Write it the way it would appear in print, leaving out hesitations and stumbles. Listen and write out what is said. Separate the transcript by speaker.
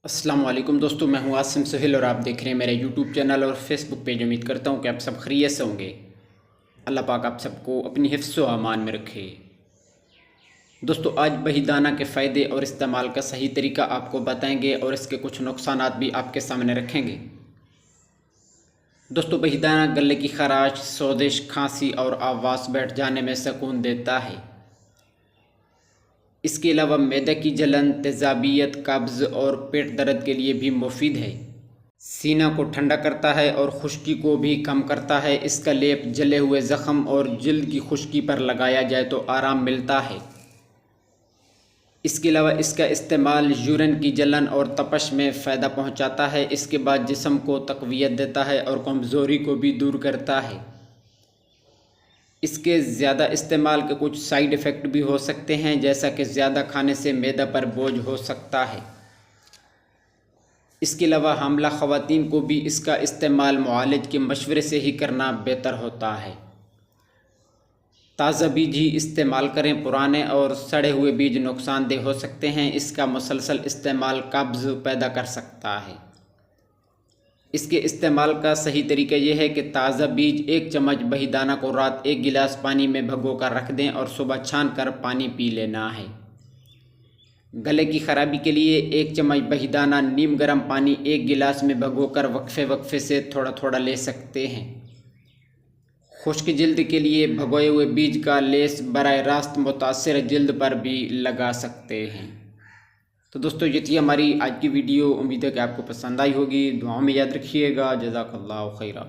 Speaker 1: अस्सलाम वालेकुम दोस्तों, मैं हूं आसिम सुहेल और आप देख रहे हैं मेरा यूट्यूब चैनल और फेसबुक पेज। उम्मीद करता हूं कि आप सब खैरियत से होंगे। अल्लाह पाक आप सबको अपनी हिफ्ज़ व अमान में रखे। दोस्तों, आज बहीदाना के फ़ायदे और इस्तेमाल का सही तरीका आपको बताएंगे और इसके कुछ नुकसानात भी आपके सामने रखेंगे। दोस्तों, बहीदाना गले की खराश, सोजिश, खांसी और आवास बैठ जाने में सुकून देता है। इसके अलावा मैदे की जलन, तेज़ाबियत, कब्ज़ और पेट दर्द के लिए भी मुफीद है। सीना को ठंडा करता है और खुश्की को भी कम करता है। इसका लेप जले हुए ज़ख़म और जल्द की खुश्की पर लगाया जाए तो आराम मिलता है। इसके अलावा इसका इस्तेमाल यूरिन की जलन और तपश में फ़ायदा पहुंचाता है। इसके बाद जिस्म को तक़वियत देता है और कमज़ोरी को भी दूर करता है। इसके ज़्यादा इस्तेमाल के कुछ साइड इफ़ेक्ट भी हो सकते हैं, जैसा कि ज़्यादा खाने से मैदा पर बोझ हो सकता है। इसके अलावा हामिला ख़वातीन को भी इसका इस्तेमाल मुआलिज के मशवरे से ही करना बेहतर होता है। ताज़ा बीज ही इस्तेमाल करें, पुराने और सड़े हुए बीज नुकसानदेह हो सकते हैं। इसका मुसलसल इस्तेमाल कब्ज़ पैदा कर सकता है। इसके इस्तेमाल का सही तरीका यह है कि ताज़ा बीज 1 चम्मच बहीदाना को रात 1 गिलास पानी में भिगो कर रख दें और सुबह छान कर पानी पी लेना है। गले की ख़राबी के लिए 1 चम्मच बहीदाना नीम गर्म पानी 1 गिलास में भिगोकर वक्फे वक्फे से थोड़ा थोड़ा ले सकते हैं। खुश्क जिल्द के लिए भगोए हुए बीज का लेस बराह रास्त मुतासिर जिल्द पर भी लगा सकते हैं। तो दोस्तों, ये थी हमारी आज की वीडियो। उम्मीद है कि आपको पसंद आई होगी। दुआओं में याद रखिएगा। जज़ाकल्लाहु खैरा।